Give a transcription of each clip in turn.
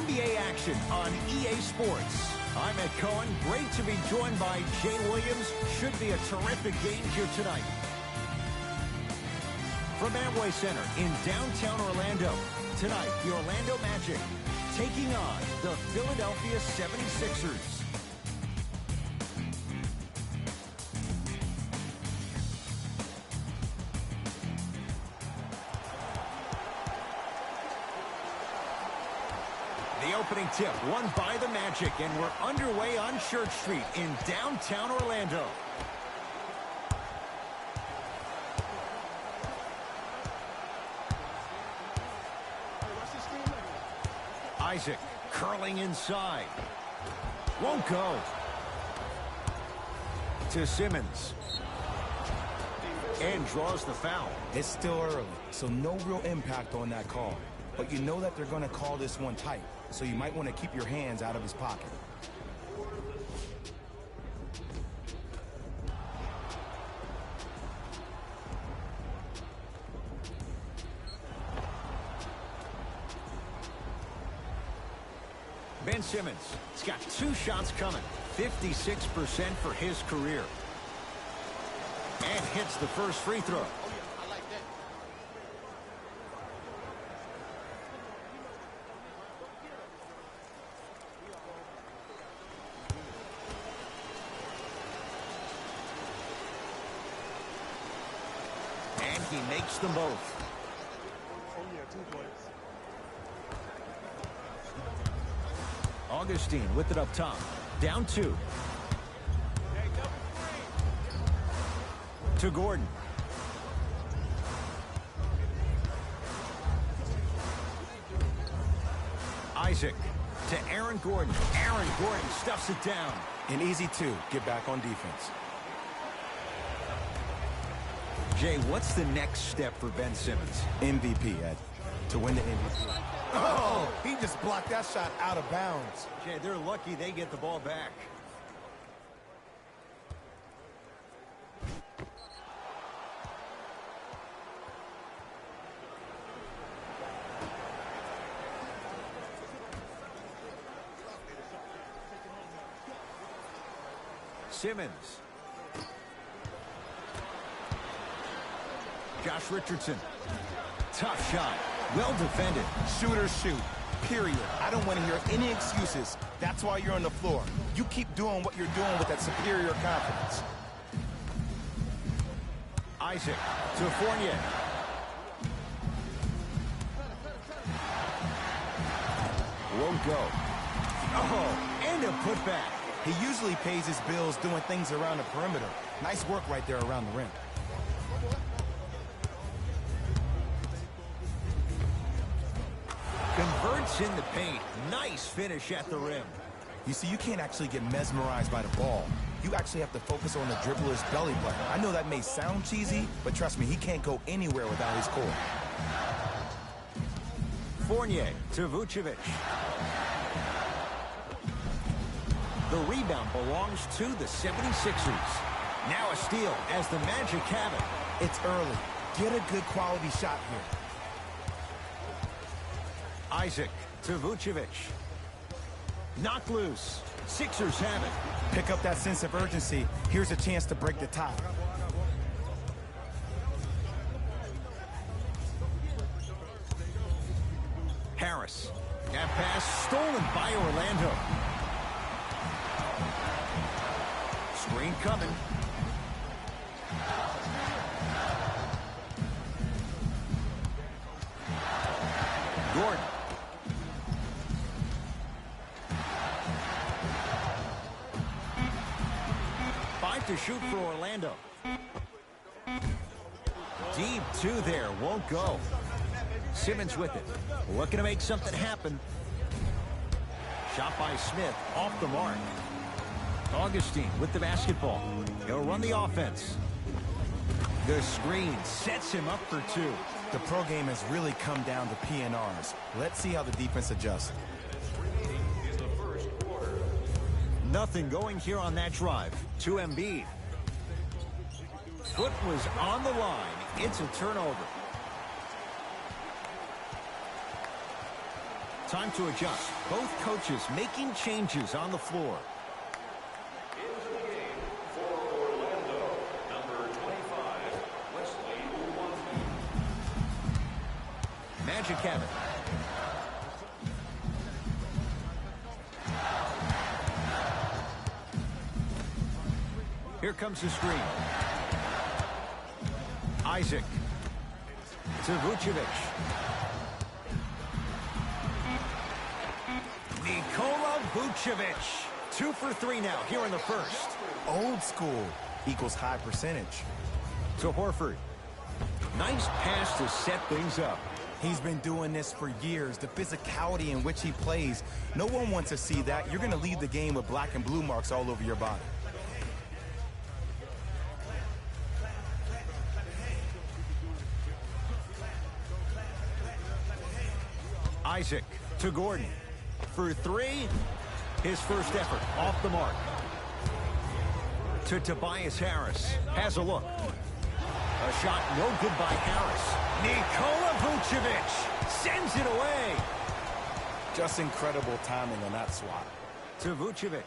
NBA action on EA Sports. I'm Ed Cohen. Great to be joined by Jay Williams. Should be a terrific game here tonight. From Amway Center in downtown Orlando, tonight the Orlando Magic taking on the Philadelphia 76ers. The opening tip won by the Magic, and we're underway on Church Street in downtown Orlando. Isaac curling inside. Won't go. To Simmons. And draws the foul. It's still early, so no real impact on that call. But you know that they're going to call this one tight, so you might want to keep your hands out of his pocket. Ben Simmons has got 2 shots coming. 56% for his career. And hits the first free throw. And he makes them both. Augustine with it up top. Down 2. To Gordon. Isaac to Aaron Gordon. Aaron Gordon stuffs it down. An easy 2. Get back on defense. Jay, what's the next step for Ben Simmons? MVP, Ed. To win the MVP. Oh, he just blocked that shot out of bounds. Jay, they're lucky they get the ball back. Simmons. Josh Richardson. Tough shot. Well defended. Shooters shoot. Period. I don't want to hear any excuses. That's why you're on the floor. You keep doing what you're doing with that superior confidence. Isaac to Fournier. Won't go. Oh, and a putback. He usually pays his bills doing things around the perimeter. Nice work right there around the rim. Converts in the paint. Nice finish at the rim. You see, you can't actually get mesmerized by the ball. You actually have to focus on the dribbler's belly button. I know that may sound cheesy, but trust me, he can't go anywhere without his core. Fournier to Vucevic. The rebound belongs to the 76ers. Now a steal as the Magic have it. It's early. Get a good quality shot here. Isaac to Vucevic. Knocked loose. Sixers have it. Pick up that sense of urgency. Here's a chance to break the tie. Harris. That pass stolen by Orlando. Screen coming. Gordon. 5 to shoot for Orlando. Deep 2 there. Won't go. Simmons with it. Looking to make something happen. Shot by Smith. Off the mark. Augustine with the basketball. He'll run the offense. The screen sets him up for 2. The pro game has really come down to PNRs. Let's see how the defense adjusts. Nothing going here on that drive. To Embiid. Foot was on the line. It's a turnover. Time to adjust. Both coaches making changes on the floor. Into the game for Orlando, number 25, Wesley Uwazurike. Magic have it. Here comes the screen. Isaac to Vucevic. Nikola Vucevic. 2 for 3 now here in the first. Old school equals high percentage. To Horford. Nice pass to set things up. He's been doing this for years. The physicality in which he plays. No one wants to see that. You're going to leave the game with black and blue marks all over your body. Isaac to Gordon. For 3. His first effort off the mark. To Tobias Harris. Has a look. A shot no good by Harris. Nikola Vucevic sends it away. Just incredible timing on that swat. To Vucevic.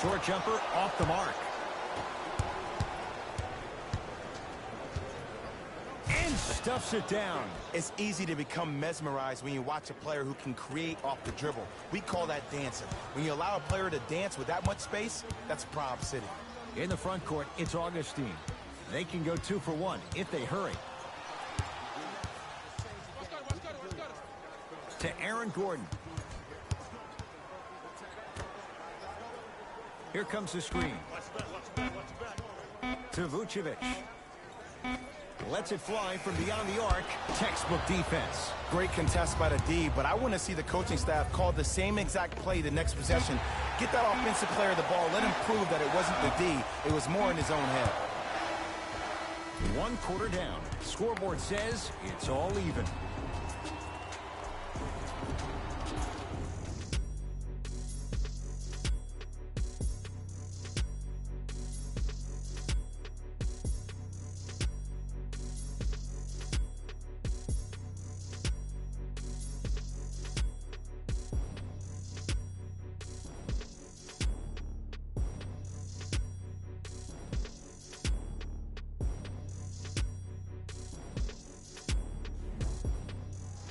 Short jumper off the mark. And stuffs it down. It's easy to become mesmerized when you watch a player who can create off the dribble. We call that dancing. When you allow a player to dance with that much space, that's Prob City. In the front court, it's Augustine. They can go 2 for 1 if they hurry. To Aaron Gordon. Here comes the screen. To Vucevic. Lets it fly from beyond the arc. Textbook defense. Great contest by the D, but I want to see the coaching staff call the same exact play the next possession. Get that offensive player the ball. Let him prove that it wasn't the D. It was more in his own head. 1 quarter down. Scoreboard says it's all even.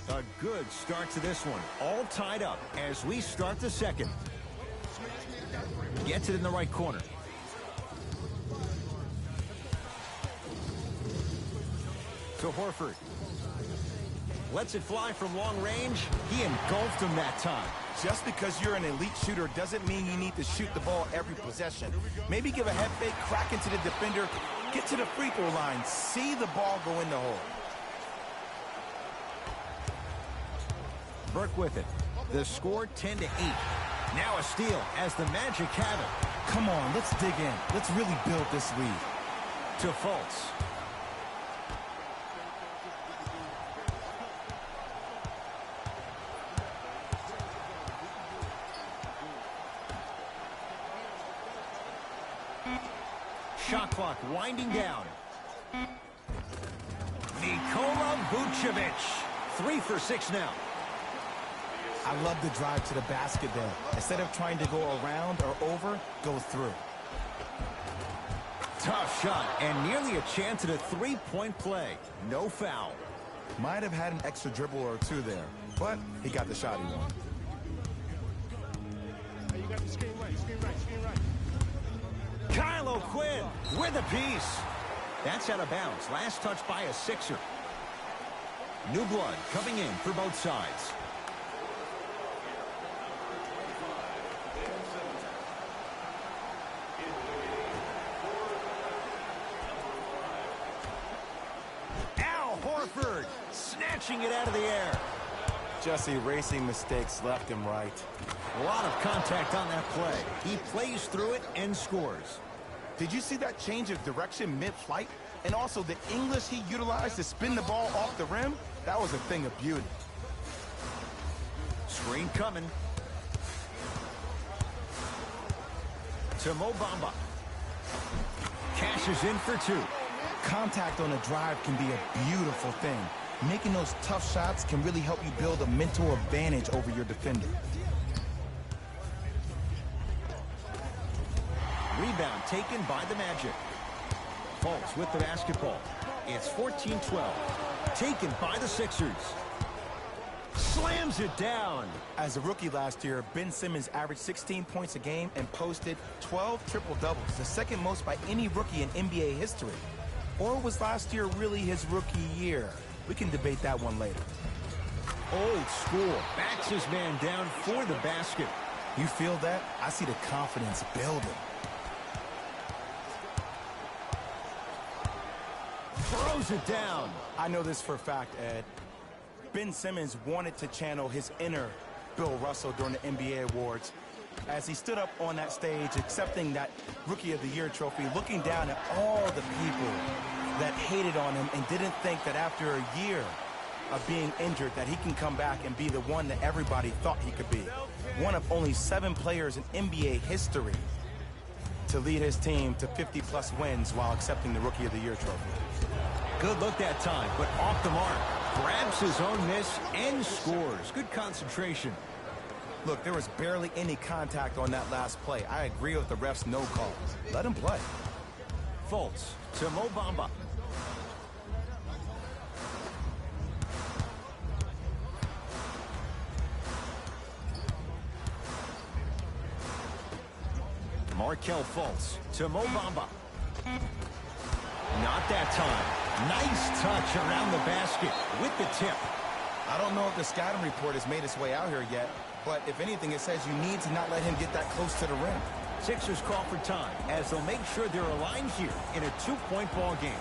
A good start to this one. All tied up as we start the second. Gets it in the right corner. To Horford. Lets it fly from long range. He engulfed him that time. Just because you're an elite shooter doesn't mean you need to shoot the ball every possession. Maybe give a head fake, crack into the defender, get to the free throw line, see the ball go in the hole. Burke with it. The score 10 to 8. Now a steal as the Magic have it. Come on, let's dig in. Let's really build this lead. To Fultz. Shot clock winding down. Nikola Vucevic. 3 for 6 now. I love the drive to the basket there. Instead of trying to go around or over, go through. Tough shot and nearly a chance at a three-point play. No foul. Might have had an extra dribble or two there, but he got the shot he wanted. Hey, you got the screen right, screen right, screen right. Kyle O'Quinn with a piece. That's out of bounds. Last touch by a Sixer. New blood coming in for both sides. Al Horford snatching it out of the air. Just erasing mistakes left and right. A lot of contact on that play. He plays through it and scores. Did you see that change of direction mid-flight? And also the English he utilized to spin the ball off the rim? That was a thing of beauty. Screen coming. To Mo Bamba. Cashes in for 2. Contact on a drive can be a beautiful thing. Making those tough shots can really help you build a mental advantage over your defender. Rebound taken by the Magic. Fultz with the basketball. It's 14-12. Taken by the Sixers. Slams it down. As a rookie last year, Ben Simmons averaged 16 points a game and posted 12 triple-doubles, the second most by any rookie in NBA history. Or was last year really his rookie year? We can debate that one later. Old school. Backs his man down for the basket. You feel that? I see the confidence building. Throws it down. I know this for a fact, Ed. Ben Simmons wanted to channel his inner Bill Russell during the NBA Awards as he stood up on that stage accepting that Rookie of the Year trophy, looking down at all the people that hated on him and didn't think that after a year of being injured that he can come back and be the one that everybody thought he could be. One of only 7 players in NBA history to lead his team to 50-plus wins while accepting the Rookie of the Year trophy. Good look that time, but off the mark. Grabs his own miss and scores. Good concentration. Look, there was barely any contact on that last play. I agree with the ref's no call. Let him play. Fultz to Mo Bamba. Markelle Fultz to Mo Bamba. Not that time. Nice touch around the basket with the tip. I don't know if the scouting report has made its way out here yet, but if anything, it says you need to not let him get that close to the rim. Sixers call for time as they'll make sure they're aligned here in a 2-point ball game.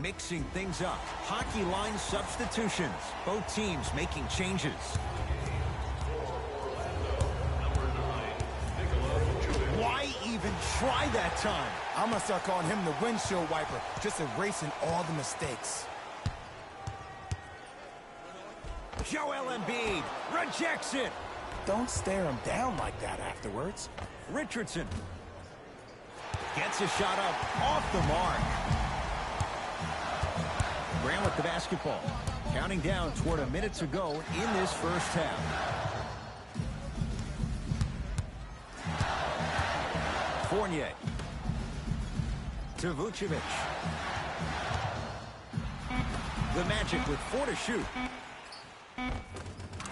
Mixing things up. Hockey line substitutions. Both teams making changes. Why even try that time? I'm going to start calling him the windshield wiper, just erasing all the mistakes. Joel Embiid rejects it. Don't stare him down like that afterwards. Richardson gets a shot up off the mark. Grant with the basketball. Counting down toward a minute to go in this first half. Fournier to Vucevic. The Magic with 4 to shoot.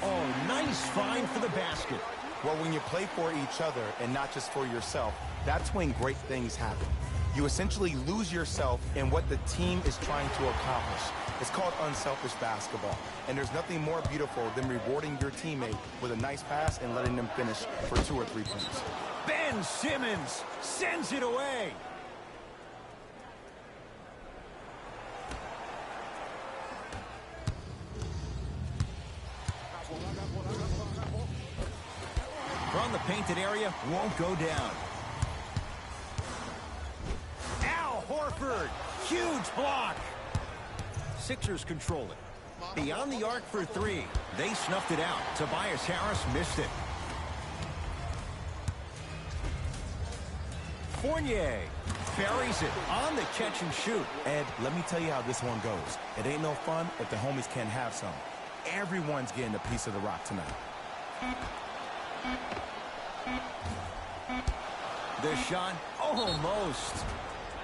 Oh, nice find for the basket. Well, when you play for each other and not just for yourself, that's when great things happen. You essentially lose yourself in what the team is trying to accomplish. It's called unselfish basketball. And there's nothing more beautiful than rewarding your teammate with a nice pass and letting them finish for 2 or 3 points. Ben Simmons sends it away. From the painted area, won't go down. Al Horford, huge block. Sixers control it. Beyond the arc for 3. They snuffed it out. Tobias Harris missed it. Fournier buries it on the catch and shoot. Ed, let me tell you how this one goes. It ain't no fun if the homies can't have some. Everyone's getting a piece of the rock tonight. The shot almost.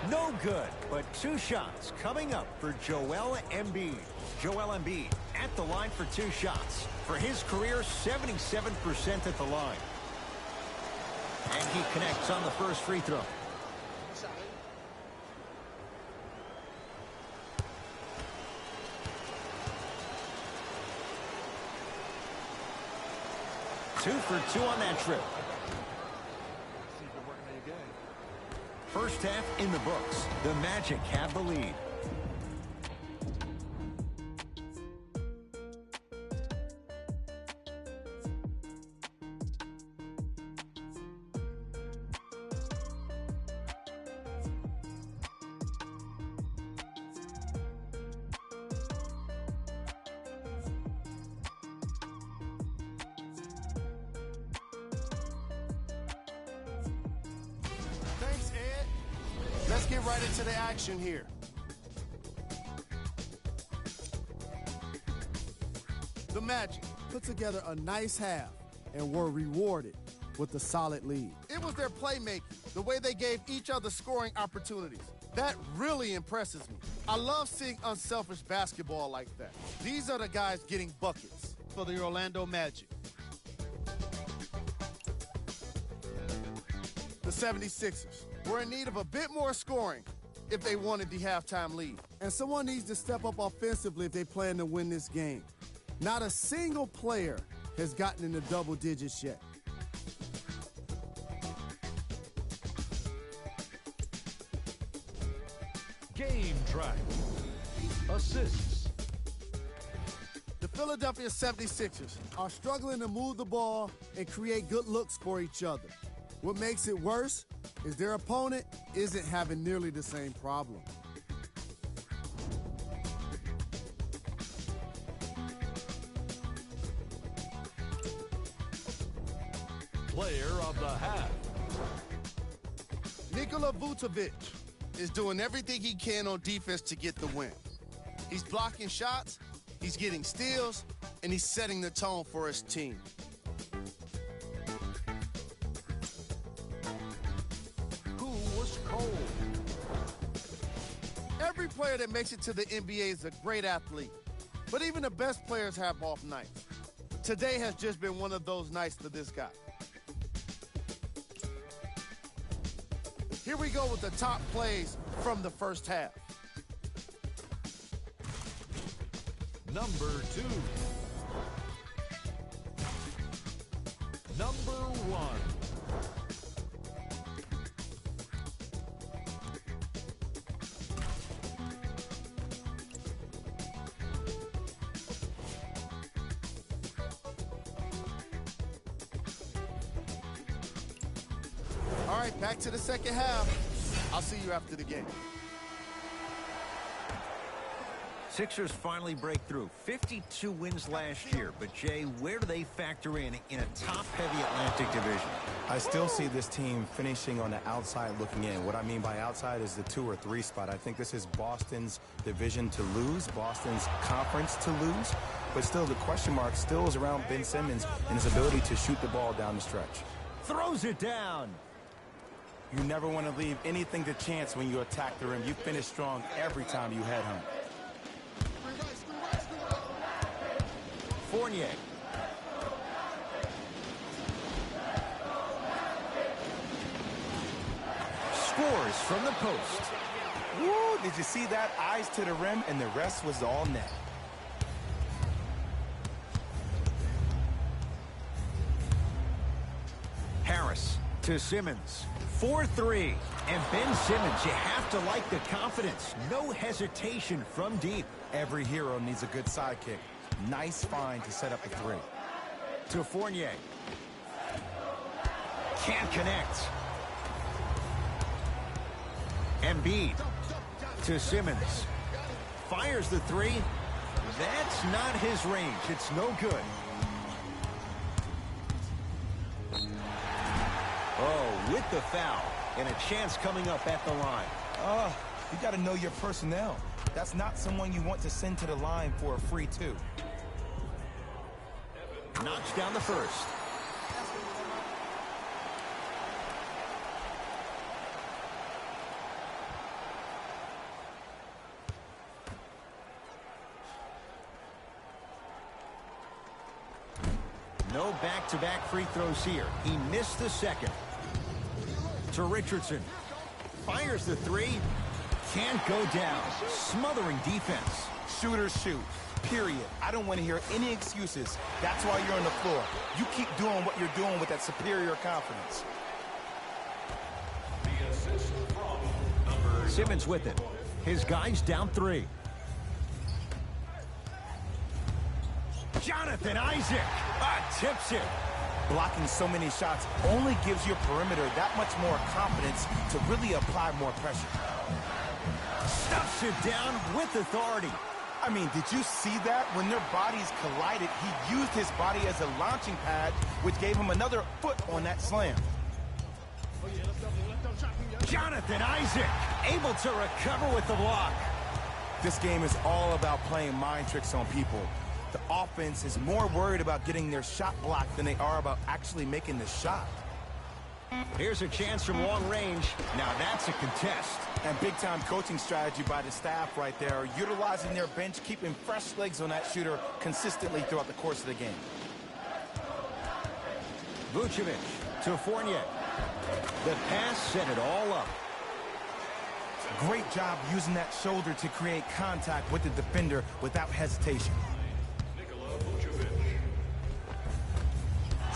No good, but 2 shots coming up for Joel Embiid. Joel Embiid at the line for 2 shots. For his career, 77% at the line. And he connects on the first free throw. Two for 2 on that trip. First half in the books. The Magic have the lead. let's get right into the action here. The Magic put together a nice half and were rewarded with a solid lead. It was their playmaking, the way they gave each other scoring opportunities. That really impresses me. I love seeing unselfish basketball like that. These are the guys getting buckets for the Orlando Magic. The 76ers were in need of a bit more scoring if they wanted the halftime lead. And someone needs to step up offensively if they plan to win this game. Not a single player has gotten into double digits yet. Game track. Assists. The Philadelphia 76ers are struggling to move the ball and create good looks for each other. What makes it worse is their opponent isn't having nearly the same problem. Player of the half. Nikola Vucevic is doing everything he can on defense to get the win. He's blocking shots, he's getting steals, and he's setting the tone for his team. Who was cold? Every player that makes it to the NBA is a great athlete, but even the best players have off nights. Today has just been one of those nights for this guy. Here we go with the top plays from the first half. Number 2. Number 1. All right, back to the second half. I'll see you after the game. Sixers finally break through. 52 wins last year. But, Jay, where do they factor in a top-heavy Atlantic division? I still see this team finishing on the outside looking in. What I mean by outside is the 2 or 3 spot. I think this is Boston's division to lose, Boston's conference to lose. But still, the question mark still is around Ben Simmons and his ability to shoot the ball down the stretch. Throws it down. You never want to leave anything to chance when you attack the rim. You finish strong every time you head home. Fournier. Scores from the post. Woo! Did you see that? Eyes to the rim, and the rest was all net. Harris to Simmons. 4-3. And Ben Simmons, you have to like the confidence. No hesitation from deep. Every hero needs a good sidekick. Nice find to set up a 3. To Fournier. Can't connect. Embiid to Simmons. Fires the 3. That's not his range. It's no good. Oh, with the foul. And a chance coming up at the line. You got to know your personnel. That's not someone you want to send to the line for a free 2. Knocks down the first. No back-to-back free throws here. He missed the second. To Richardson. Fires the 3. Can't go down. Smothering defense. Shooters shoot. Period. I don't want to hear any excuses. That's why you're on the floor. You keep doing what you're doing with that superior confidence. The assist from number Simmons with it. His guys down 3. Jonathan Isaac tips it. Blocking so many shots only gives your perimeter that much more confidence to really apply more pressure. Stuffs it down with authority. I mean, did you see that? When their bodies collided, he used his body as a launching pad, which gave him another foot on that slam. Jonathan Isaac able to recover with the block. This game is all about playing mind tricks on people. The offense is more worried about getting their shot blocked than they are about actually making the shot. Here's a chance from long range. Now that's a contest. And big-time coaching strategy by the staff right there, utilizing their bench, keeping fresh legs on that shooter consistently throughout the course of the game. Vucevic to Fournier. The pass set it all up. Great job using that shoulder to create contact with the defender without hesitation.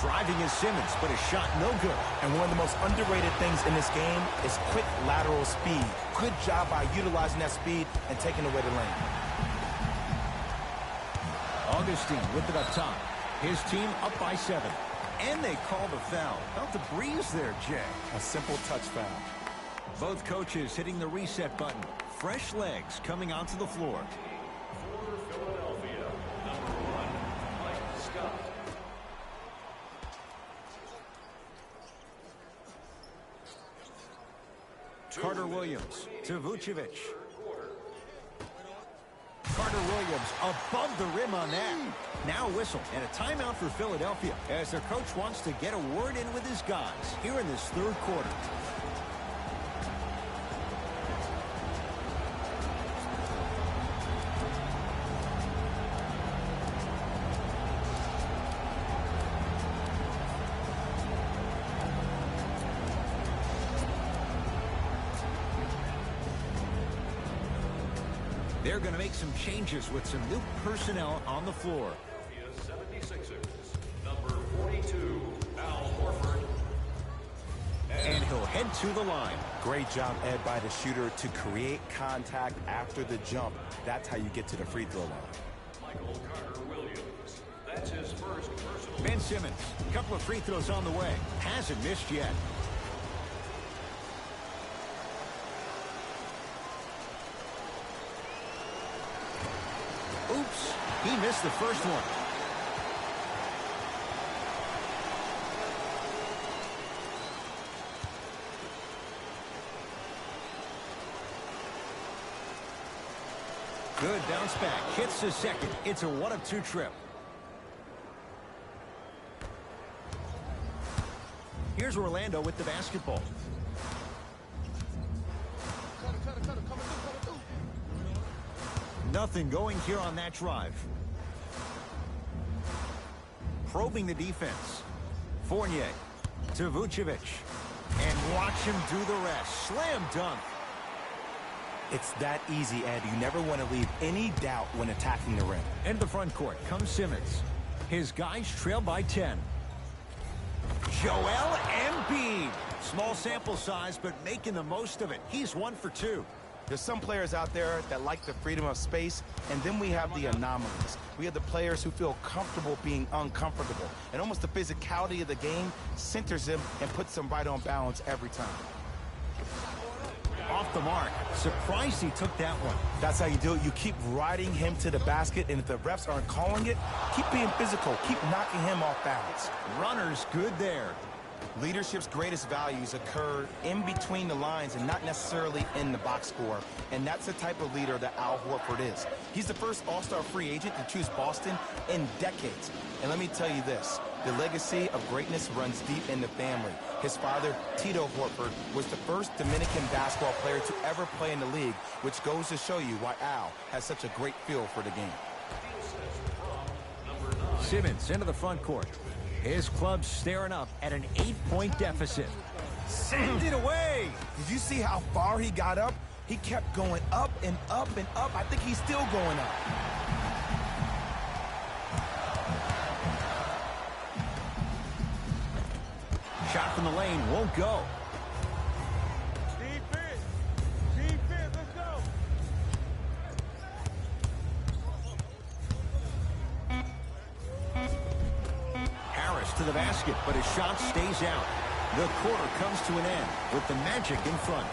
Driving is Simmons, but his shot no good. And one of the most underrated things in this game is quick lateral speed. Good job by utilizing that speed and taking away the lane. Augustine with it up top. His team up by 7. And they call the foul. Felt the breeze there, Jay. A simple touch foul. Both coaches hitting the reset button. Fresh legs coming onto the floor. For Philadelphia, number 1, Mike Scott. Carter Williams to Vucevic. Carter Williams above the rim on that. Now a whistle and a timeout for Philadelphia as their coach wants to get a word in with his guys here in this third quarter. They're going to make some changes with some new personnel on the floor. 76ers, number 42, Al Horford. And he'll head to the line. Great job, Ed, by the shooter to create contact after the jump. That's how you get to the free throw line. Michael Carter Williams. That's his first personal. Ben Simmons, a couple of free throws on the way. Hasn't missed yet. Oops, he missed the first one. Good bounce back, hits the second. It's a 1 of 2 trip. Here's Orlando with the basketball. Nothing going here on that drive. Probing the defense. Fournier to Vucevic. And watch him do the rest. Slam dunk. It's that easy, Ed. You never want to leave any doubt when attacking the rim. Into the front court comes Simmons. His guys trail by 10. Joel Embiid. Small sample size, but making the most of it. He's 1 for 2. There's some players out there that like the freedom of space, and then we have the anomalies. We have the players who feel comfortable being uncomfortable, and almost the physicality of the game centers them and puts them right on balance every time. Off the mark. Surprised he took that one. That's how you do it. You keep riding him to the basket, and if the refs aren't calling it, keep being physical. Keep knocking him off balance. Runner's good there. Leadership's greatest values occur in between the lines and not necessarily in the box score. And that's the type of leader that Al Horford is. He's the first all-star free agent to choose Boston in decades. And let me tell you this, the legacy of greatness runs deep in the family. His father, Tito Horford, was the first Dominican basketball player to ever play in the league, which goes to show you why Al has such a great feel for the game. Simmons into the front court. His club's staring up at an 8-point deficit. Send it away! Did you see how far he got up? He kept going up and up and up. I think he's still going up. Shot from the lane won't go. Defense! Defense, let's go! Harris to the basket, but his shot stays out. The quarter comes to an end with the Magic in front.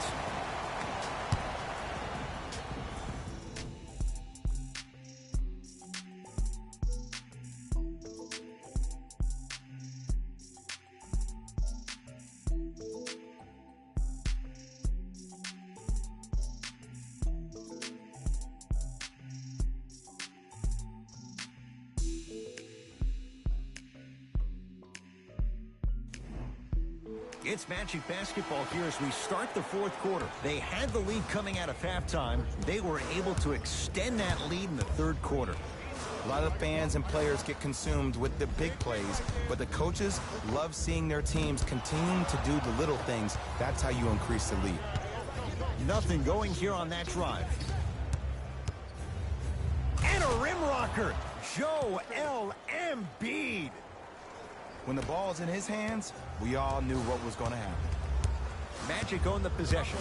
It's Magic basketball here as we start the fourth quarter. They had the lead coming out of halftime. They were able to extend that lead in the third quarter. A lot of fans and players get consumed with the big plays, but the coaches love seeing their teams continuing to do the little things. That's how you increase the lead. Nothing going here on that drive. And a rim rocker. Joel Embiid. When the ball's in his hands, we all knew what was going to happen. Magic owned the possession.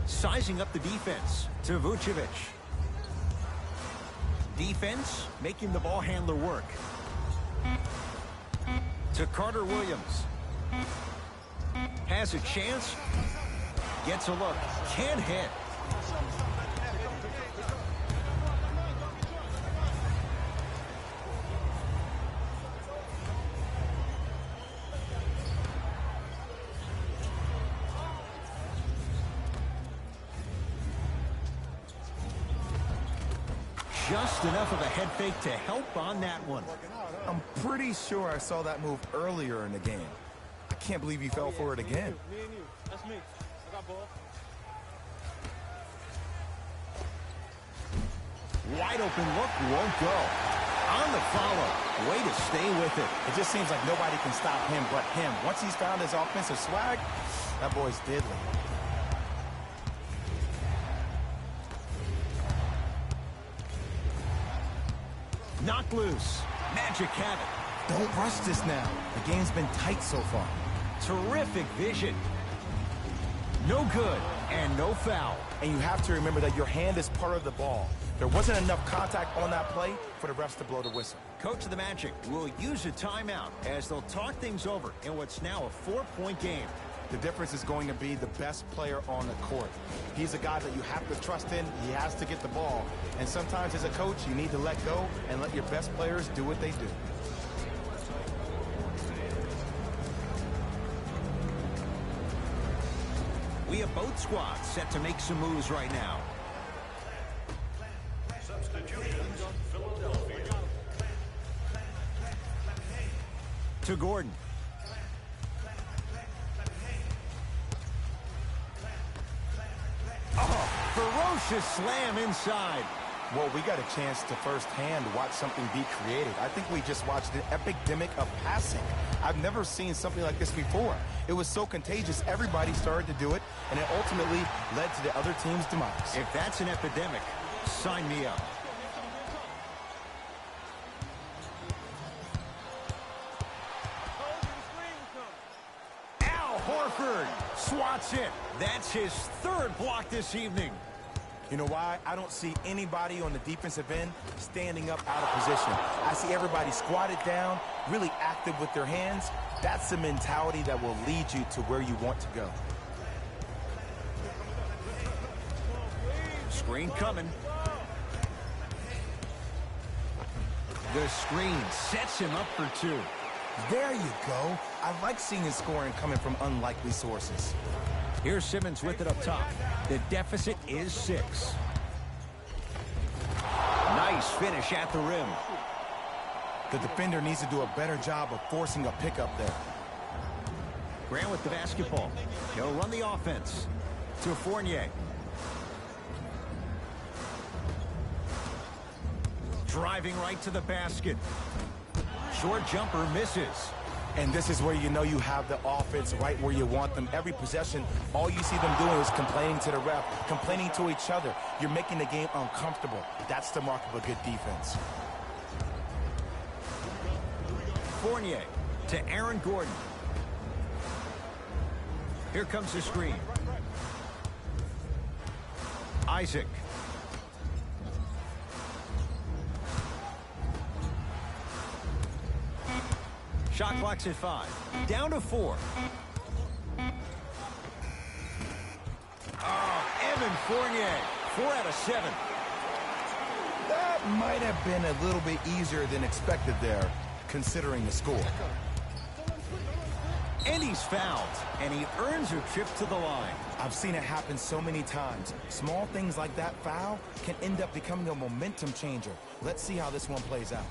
Sizing up the defense to Vucevic. Defense making the ball handler work. To Carter Williams. Has a chance. Gets a look. Can't hit. Just enough of a head fake to help on that one. I'm pretty sure I saw that move earlier in the game. I can't believe he fell for it again. Me and you. That's me. I got ball. Wide open look, won't go. On the follow. Way to stay with it. It just seems like nobody can stop him but him. Once he's found his offensive swag, that boy's deadly. Knocked loose. Magic have it. Don't rush this now. The game's been tight so far. Terrific vision. No good and no foul. And you have to remember that your hand is part of the ball. There wasn't enough contact on that play for the refs to blow the whistle. Coach of the Magic will use a timeout as they'll talk things over in what's now a 4-point game. The difference is going to be the best player on the court. He's a guy that you have to trust in. He has to get the ball. And sometimes as a coach, you need to let go and let your best players do what they do. We have both squads set to make some moves right now. Substitutions, Philadelphia. To Gordon. Oh, ferocious slam inside. Well, we got a chance to firsthand watch something be created. I think we just watched an epidemic of passing. I've never seen something like this before. It was so contagious, everybody started to do it, and it ultimately led to the other team's demise. If that's an epidemic, sign me up. Al Horford swats it. That's his third block this evening. You know why? I don't see anybody on the defensive end standing up out of position. I see everybody squatted down, really active with their hands. That's the mentality that will lead you to where you want to go. Screen coming. The screen sets him up for two. There you go. I like seeing his scoring coming from unlikely sources. Here's Simmons with it up top. The deficit is 6. Nice finish at the rim. The defender needs to do a better job of forcing a pickup there. Grant with the basketball. He'll run the offense to Fournier. Driving right to the basket. Short jumper misses. And this is where you know you have the offense right where you want them. Every possession, all you see them doing is complaining to the ref, complaining to each other. You're making the game uncomfortable. That's the mark of a good defense. Fournier to Aaron Gordon. Here comes the screen. Isaac. Shot clock's at 5. Down to 4. Oh, Evan Fournier. 4 out of 7. That might have been a little bit easier than expected there, considering the score. And he's fouled, and he earns a trip to the line. I've seen it happen so many times. Small things like that foul can end up becoming a momentum changer. Let's see how this one plays out.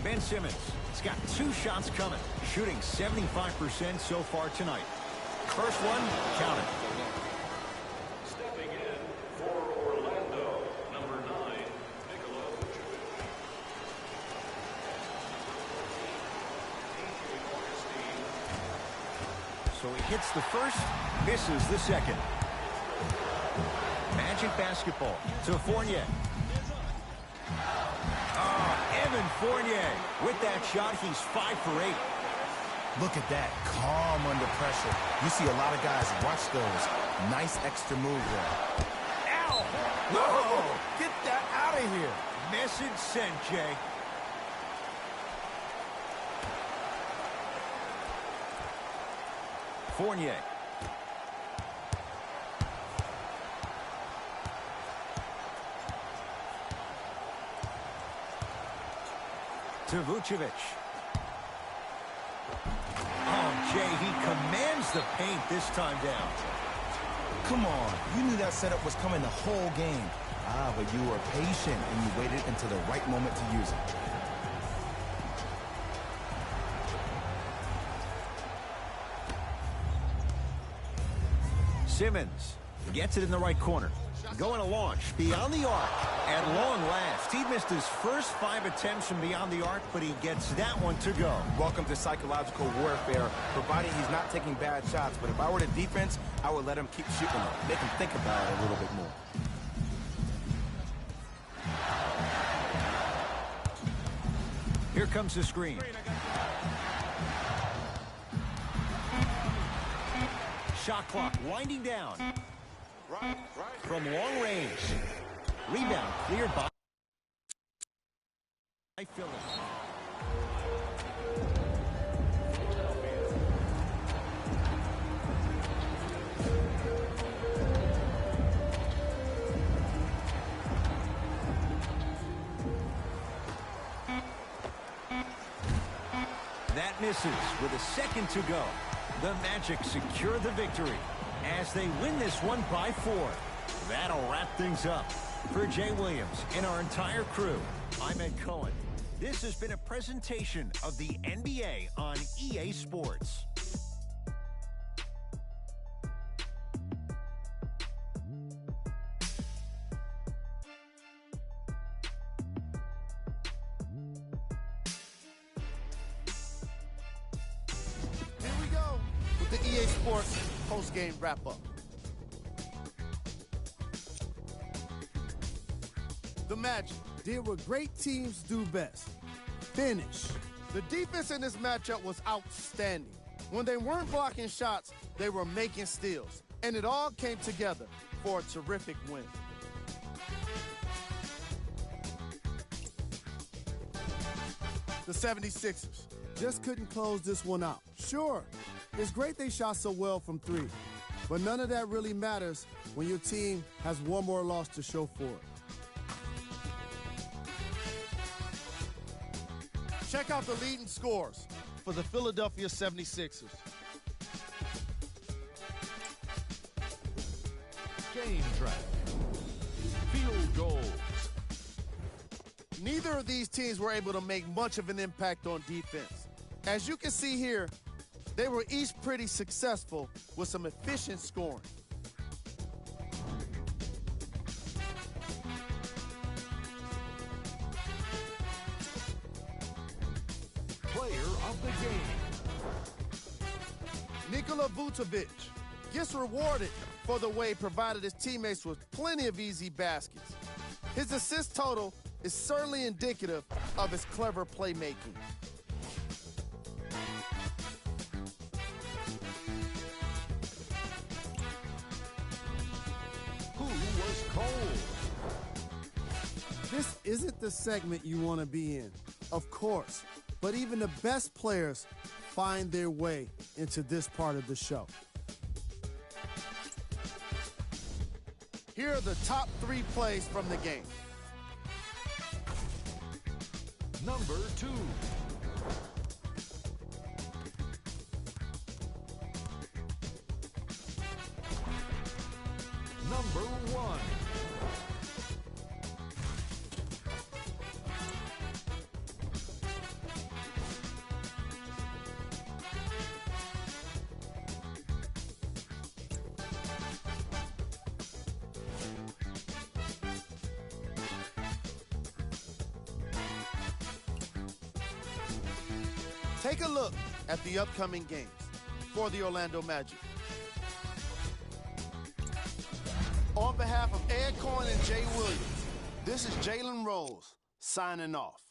Ben Simmons has got 2 shots coming, shooting 75% so far tonight. First one, count it. Stepping in for Orlando, number 9, Nikola Vucevic. So he hits the first, misses the second. Magic basketball to Fournier. Evan Fournier. With that shot, he's 5 for 8. Look at that, calm under pressure. You see a lot of guys rush those. Nice extra move there. Ow! Whoa! Get that out of here. Message sent, Jay. Fournier. To Vucevic. Oh, Jay, he commands the paint this time down. Come on, you knew that setup was coming the whole game. But you were patient and you waited until the right moment to use it. Simmons gets it in the right corner. Going to launch beyond the arc. At long last, he missed his first 5 attempts from beyond the arc, but he gets that one to go. Welcome to psychological warfare, providing he's not taking bad shots. But if I were the defense, I would let him keep shooting them. Make him think about it a little bit more. Here comes the screen. Shot clock winding down. From long range. Rebound cleared by Philly. That misses with a second to go. The Magic secure the victory as they win this one by 4. That'll wrap things up. For Jay Williams and our entire crew, I'm Ed Cohen. This has been a presentation of the NBA on EA Sports. Here we go with the EA Sports post-game wrap-up. The Magic did what great teams do best: finish. The defense in this matchup was outstanding. When they weren't blocking shots, they were making steals. And it all came together for a terrific win. The 76ers just couldn't close this one out. Sure, it's great they shot so well from 3, but none of that really matters when your team has one more loss to show for it. Check out the leading scores for the Philadelphia 76ers. Game track. Field goals. Neither of these teams were able to make much of an impact on defense. As you can see here, they were each pretty successful with some efficient scoring. Player of the game. Nikola Vucevic gets rewarded for the way he provided his teammates with plenty of easy baskets. His assist total is certainly indicative of his clever playmaking. Who was cold? This isn't the segment you want to be in, of course, but even the best players find their way into this part of the show. Here are the top 3 plays from the game. Number 2. Take a look at the upcoming games for the Orlando Magic. On behalf of Ed Coyne and Jay Williams, this is Jalen Rose signing off.